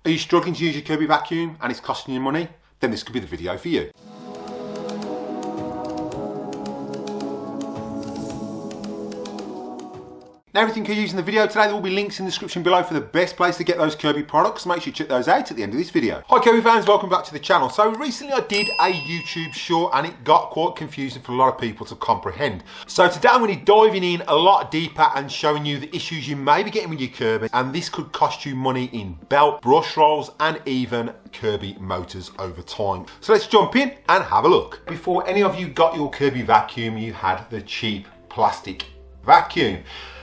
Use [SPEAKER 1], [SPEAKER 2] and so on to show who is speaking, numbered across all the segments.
[SPEAKER 1] Are you struggling to use your Kirby Vacuum and it's costing you money? Then this could be the video for you. Now, everything you're using in the video today, there will be links in the description below for the best place to get those Kirby products. Make sure you check those out at the end of this video. Hi Kirby fans, welcome back to the channel. So recently I did a YouTube short and it got quite confusing for a lot of people to comprehend. So today I'm going to be diving in a lot deeper and showing you the issues you may be getting with your Kirby, and this could cost you money in belt, brush rolls and even Kirby motors over time. So let's jump in and have a look. Before any of you got your Kirby Vacuum, you had the cheap plastic vacuum.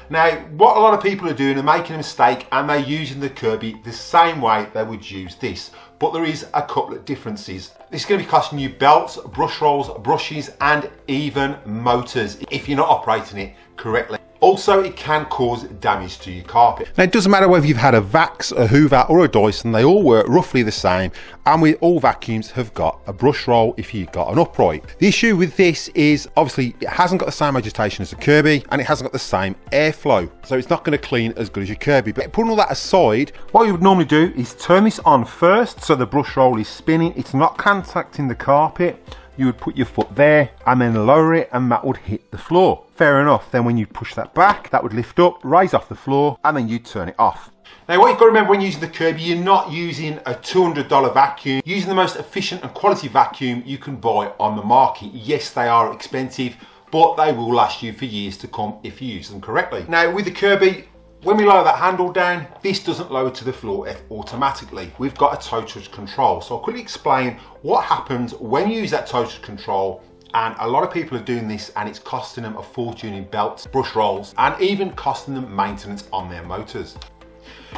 [SPEAKER 1] Now, what a lot of people are doing are making a mistake and they're using the Kirby the same way they would use this. But there is a couple of differences. This is going to be costing you belts, brush rolls, brushes and even motors if you're not operating it correctly. Also, it can cause damage to your carpet. Now, it doesn't matter whether you've had a Vax, a Hoover or a Dyson, they all work roughly the same, and with all vacuums have got a brush roll if you've got an upright. The issue with this is obviously it hasn't got the same agitation as the Kirby and it hasn't got the same airflow, so it's not going to clean as good as your Kirby. But putting all that aside, what you would normally do is turn this on first so the brush roll is spinning, it's not contacting the carpet. You would put your foot there and then lower it and that would hit the floor. Fair enough. Then when you push that back, that would lift up, raise off the floor, and then you'd turn it off. Now, what you've got to remember when using the Kirby, you're not using a $200 vacuum. You're using the most efficient and quality vacuum you can buy on the market. Yes, they are expensive, but they will last you for years to come if you use them correctly. Now, with the Kirby, when we lower that handle down, this doesn't lower to the floor automatically. We've got a toe touch control. So I'll quickly explain what happens when you use that toe touch control. And a lot of people are doing this and it's costing them a fortune in belts, brush rolls, and even costing them maintenance on their motors.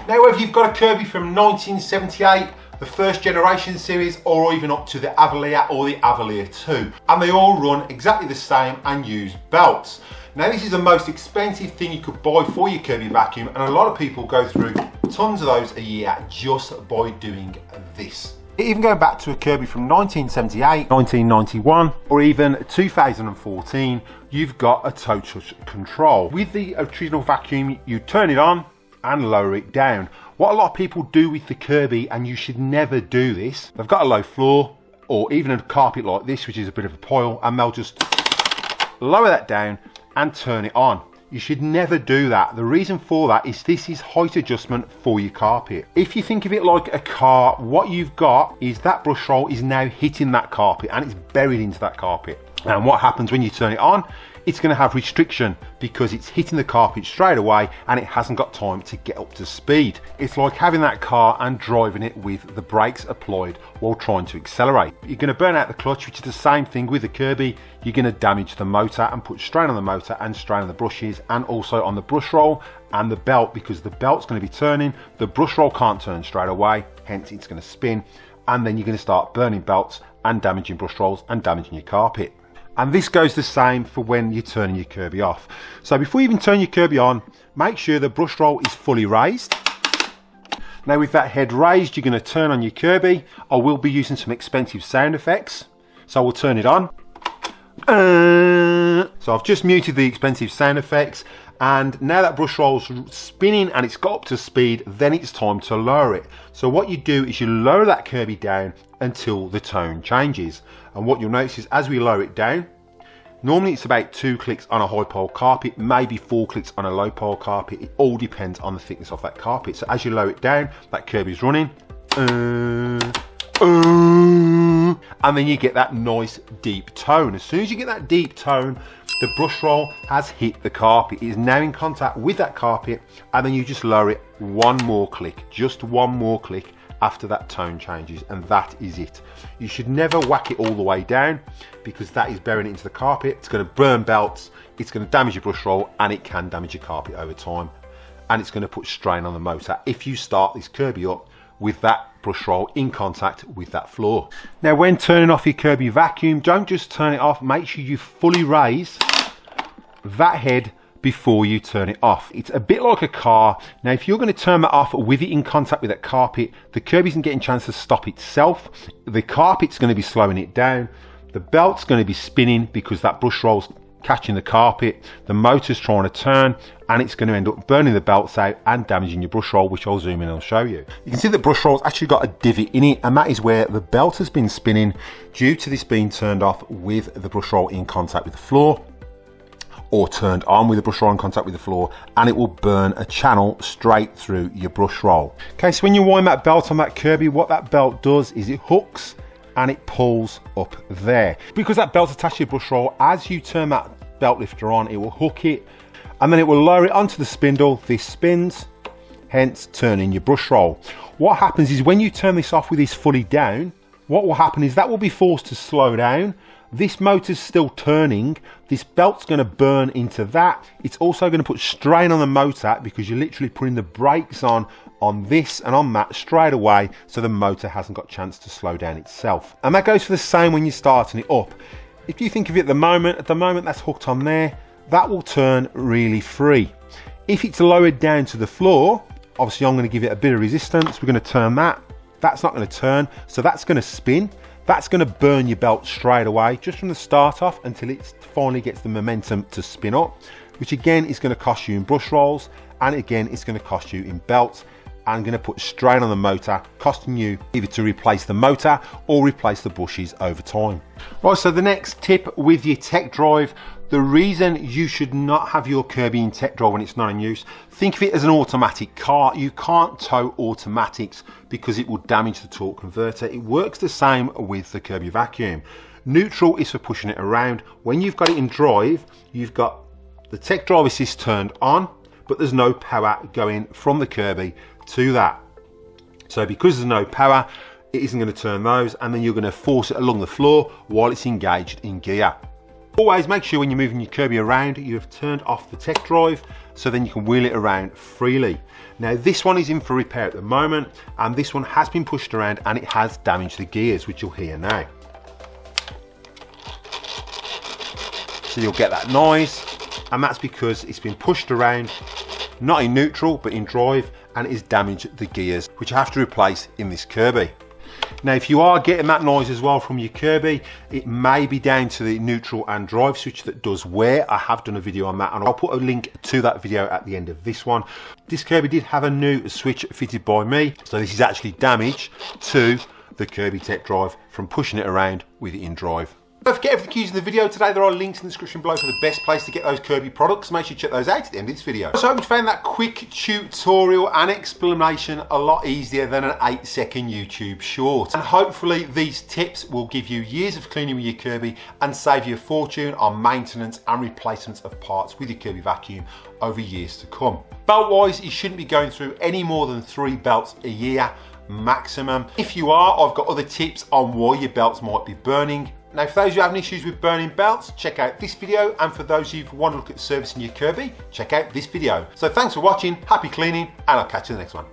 [SPEAKER 1] Now, whether you've got a Kirby from 1978, the first generation series, or even up to the Avalier or the Avalier 2, and they all run exactly the same and use belts. Now, this is the most expensive thing you could buy for your Kirby Vacuum, and a lot of people go through tons of those a year just by doing this. Even going back to a Kirby from 1978, 1991, or even 2014, you've got a toe touch control. With the original vacuum, you turn it on and lower it down. What a lot of people do with the Kirby, and you should never do this, they've got a low floor, or even a carpet like this, which is a bit of a pile, and they'll just lower that down and turn it on. You should never do that. The reason for that is this is height adjustment for your carpet. If you think of it like a car, what you've got is that brush roll is now hitting that carpet and it's buried into that carpet. And what happens when you turn it on? It's going to have restriction because it's hitting the carpet straight away and it hasn't got time to get up to speed. It's like having that car and driving it with the brakes applied while trying to accelerate. You're going to burn out the clutch, which is the same thing with the Kirby. You're going to damage the motor and put strain on the motor and strain on the brushes and also on the brush roll and the belt, because the belt's going to be turning. The brush roll can't turn straight away, hence it's going to spin, and then you're going to start burning belts and damaging brush rolls and damaging your carpet. And this goes the same for when you're turning your Kirby off. So before you even turn your Kirby on, make sure the brush roll is fully raised. Now, with that head raised, you're going to turn on your Kirby. I will be using some expensive sound effects, so we'll turn it on. So I've just muted the expensive sound effects, and now that brush roll's spinning and it's got up to speed, then it's time to lower it. So what you do is you lower that Kirby down until the tone changes. And what you'll notice is as we lower it down, normally it's about 2 clicks on a high pile carpet, maybe 4 clicks on a low pile carpet. It all depends on the thickness of that carpet. So as you lower it down, that Kirby's running. And then you get that nice deep tone. As soon as you get that deep tone, the brush roll has hit the carpet. It is now in contact with that carpet, and then you just lower it one more click, just one more click after that tone changes, and that is it. You should never whack it all the way down because that is burying it into the carpet. It's going to burn belts, it's going to damage your brush roll, and it can damage your carpet over time, and it's going to put strain on the motor if you start this Kirby up with that brush roll in contact with that floor. Now, when turning off your Kirby Vacuum, don't just turn it off, make sure you fully raise that head before you turn it off. It's a bit like a car. Now, if you're going to turn that off with it in contact with that carpet, the Kirby isn't getting a chance to stop itself. The carpet's going to be slowing it down. The belt's going to be spinning because that brush roll's catching the carpet, the motor's trying to turn, and it's going to end up burning the belts out and damaging your brush roll, which I'll zoom in and I'll show you. You can see the brush roll's actually got a divot in it, and that is where the belt has been spinning due to this being turned off with the brush roll in contact with the floor, or turned on with the brush roll in contact with the floor, and it will burn a channel straight through your brush roll. Okay, so when you wind that belt on that Kirby, what that belt does is it hooks and it pulls up there. Because that belt's attached to your brush roll, as you turn that belt lifter on, it will hook it, and then it will lower it onto the spindle. This spins, hence turning your brush roll. What happens is when you turn this off with this fully down, what will happen is that will be forced to slow down. This motor's still turning, this belt's going to burn into that. It's also going to put strain on the motor because you're literally putting the brakes on this and on that straight away, so the motor hasn't got a chance to slow down itself. And that goes for the same when you're starting it up. If you think of it at the moment that's hooked on there, that will turn really free. If it's lowered down to the floor, obviously I'm going to give it a bit of resistance. We're going to turn that. That's not going to turn, so that's going to spin. That's going to burn your belt straight away, just from the start off until it finally gets the momentum to spin up, which again is going to cost you in brush rolls, and again it's going to cost you in belts, and going to put strain on the motor, costing you either to replace the motor or replace the bushes over time. Right, so the next tip with your tech drive, the reason you should not have your Kirby in tech drive when it's not in use, think of it as an automatic car. You can't tow automatics because it will damage the torque converter. It works the same with the Kirby Vacuum. Neutral is for pushing it around. When you've got it in drive, you've got the tech drive assist turned on, but there's no power going from the Kirby to that. So because there's no power, it isn't going to turn those, and then you're going to force it along the floor while it's engaged in gear. Always make sure when you're moving your Kirby around, you have turned off the tech drive, so then you can wheel it around freely. Now this one is in for repair at the moment, and this one has been pushed around and it has damaged the gears, which you'll hear now. So you'll get that noise, and that's because it's been pushed around, not in neutral but in drive, and it has damaged the gears, which I have to replace in this Kirby. Now if you are getting that noise as well from your Kirby, it may be down to the neutral and drive switch that does wear. I have done a video on that, and I'll put a link to that video at the end of this one. This Kirby did have a new switch fitted by me, so this is actually damage to the Kirby tech drive from pushing it around with it in drive. Don't forget everything used in the video today. There are links in the description below for the best place to get those Kirby products. Make sure you check those out at the end of this video. So I hope you found that quick tutorial and explanation a lot easier than an 8-second YouTube short. And hopefully these tips will give you years of cleaning with your Kirby and save you a fortune on maintenance and replacements of parts with your Kirby Vacuum over years to come. Belt wise, you shouldn't be going through any more than 3 belts a year maximum. If you are, I've got other tips on why your belts might be burning. Now for those who are having issues with burning belts, check out this video, and for those who want to look at servicing your Kirby, check out this video. So thanks for watching, happy cleaning, and I'll catch you in the next one.